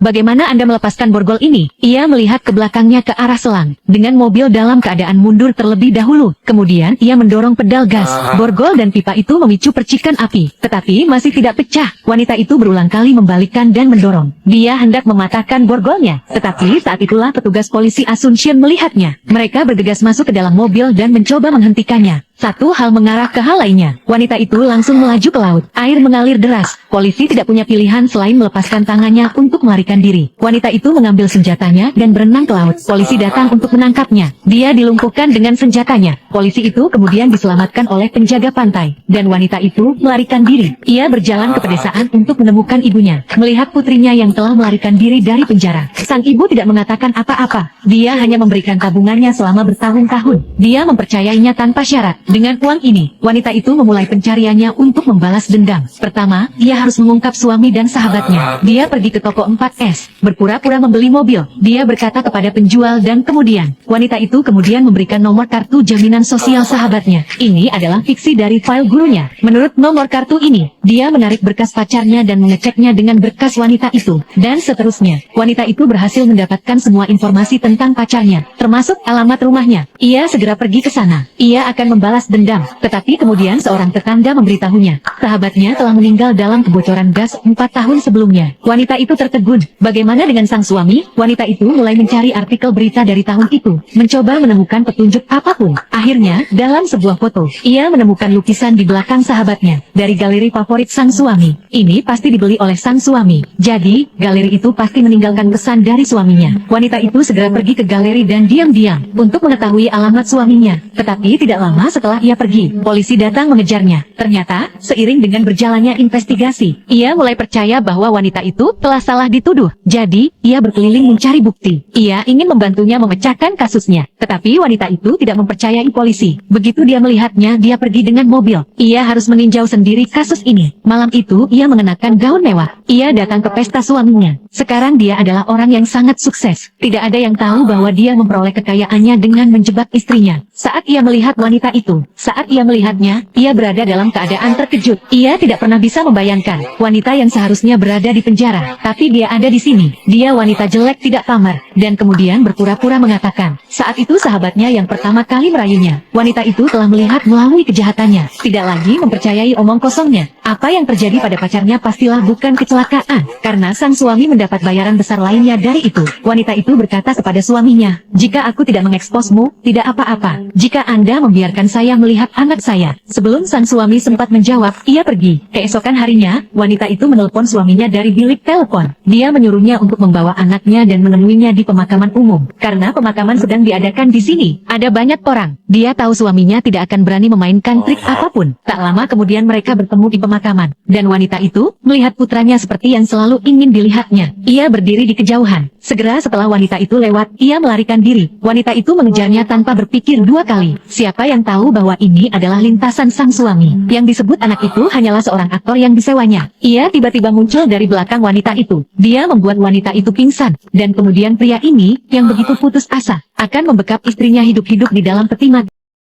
bagaimana Anda melepaskan borgol ini? Ia melihat ke belakangnya ke arah selang, dengan mobil dalam keadaan mundur terlebih dahulu. Kemudian ia mendorong pedal gas. Borgol dan pipa itu memicu percikan api, tetapi masih tidak pecah. Wanita itu berulang kali membalikkan dan mendorong. Dia hendak mematahkan borgolnya, tetapi saat itulah petugas polisi Asuncion melihatnya. Mereka bergegas masuk ke dalam mobil dan mencoba menghentikannya. Satu hal mengarah ke hal lainnya. Wanita itu langsung melaju ke laut. Air mengalir deras. Polisi tidak punya pilihan selain melepaskan tangannya untuk melarikan diri. Wanita itu mengambil senjatanya dan berenang ke laut. Polisi datang untuk menangkapnya. Dia dilumpuhkan dengan senjatanya. Polisi itu kemudian diselamatkan oleh penjaga pantai. Dan wanita itu melarikan diri. Ia berjalan ke pedesaan untuk menemukan ibunya. Melihat putrinya yang telah melarikan diri dari penjara. Sang ibu tidak mengatakan apa-apa. Dia hanya memberikan tabungannya selama bertahun-tahun. Dia mempercayainya tanpa syarat. Dengan uang ini, wanita itu memulai pencariannya untuk membalas dendam. Pertama, dia harus mengungkap suami dan sahabatnya. Dia pergi ke toko 4S, berpura-pura membeli mobil. Dia berkata kepada penjual dan kemudian, wanita itu kemudian memberikan nomor kartu jaminan sosial sahabatnya. Ini adalah fiksi dari file gurunya. Menurut nomor kartu ini, dia menarik berkas pacarnya dan mengeceknya dengan berkas wanita itu. Dan seterusnya, wanita itu berhasil mendapatkan semua informasi tentang pacarnya, termasuk alamat rumahnya. Ia segera pergi ke sana. Ia akan membalas dendam, tetapi kemudian seorang tetangga memberitahunya, sahabatnya telah meninggal dalam kebocoran gas 4 tahun sebelumnya. Wanita itu tertegun. Bagaimana dengan sang suami? Wanita itu mulai mencari artikel berita dari tahun itu, mencoba menemukan petunjuk apapun. Akhirnya, dalam sebuah foto, ia menemukan lukisan di belakang sahabatnya, dari galeri favorit sang suami. Ini pasti dibeli oleh sang suami. Jadi, galeri itu pasti meninggalkan pesan dari suaminya. Wanita itu segera pergi ke galeri dan diam-diam, untuk mengetahui alamat suaminya. Tetapi tidak lama setelah ia pergi, polisi datang mengejarnya. Ternyata, seiring dengan berjalannya investigasi, ia mulai percaya bahwa wanita itu telah salah dituduh. Jadi, ia berkeliling mencari bukti. Ia ingin membantunya memecahkan kasusnya. Tetapi wanita itu tidak mempercayai polisi. Begitu dia melihatnya, dia pergi dengan mobil. Ia harus meninjau sendiri kasus ini. Malam itu, ia mengenakan gaun mewah. Ia datang ke pesta suaminya. Sekarang dia adalah orang yang sangat sukses. Tidak ada yang tahu bahwa dia memperoleh kekayaannya dengan menjebak istrinya. Saat ia melihat wanita itu, saat ia melihatnya, ia berada dalam keadaan terkejut. Ia tidak pernah bisa membayangkan wanita yang seharusnya berada di penjara, tapi dia ada di sini. Dia wanita jelek tidak tamar, dan kemudian berpura-pura mengatakan, saat itu sahabatnya yang pertama kali merayunya. Wanita itu telah melihat melalui kejahatannya, tidak lagi mempercayai omong kosongnya. Apa yang terjadi pada pacarnya pastilah bukan kecelakaan, karena sang suami mendapat bayaran besar lainnya dari itu. Wanita itu berkata kepada suaminya, jika aku tidak mengeksposmu, tidak apa-apa. Jika Anda membiarkan saya melihat anak saya. Sebelum sang suami sempat menjawab, ia pergi. Keesokan harinya, wanita itu menelpon suaminya dari bilik telepon. Dia menyuruhnya untuk membawa anaknya dan menemuinya di pemakaman umum. Karena pemakaman sedang diadakan di sini. Ada banyak orang. Dia tahu suaminya tidak akan berani memainkan trik apapun. Tak lama kemudian mereka bertemu di pemakaman. Dan wanita itu melihat putranya seperti yang selalu ingin dilihatnya. Ia berdiri di kejauhan. Segera setelah wanita itu lewat, ia melarikan diri. Wanita itu mengejarnya tanpa berpikir 2 kali. Siapa yang tahu bahwa ini adalah lintasan sang suami. Yang disebut anak itu hanyalah seorang aktor yang disewanya. Ia tiba-tiba muncul dari belakang wanita itu. Dia membuat wanita itu pingsan. Dan kemudian pria ini, yang begitu putus asa, akan membekap istrinya hidup-hidup di dalam peti mati.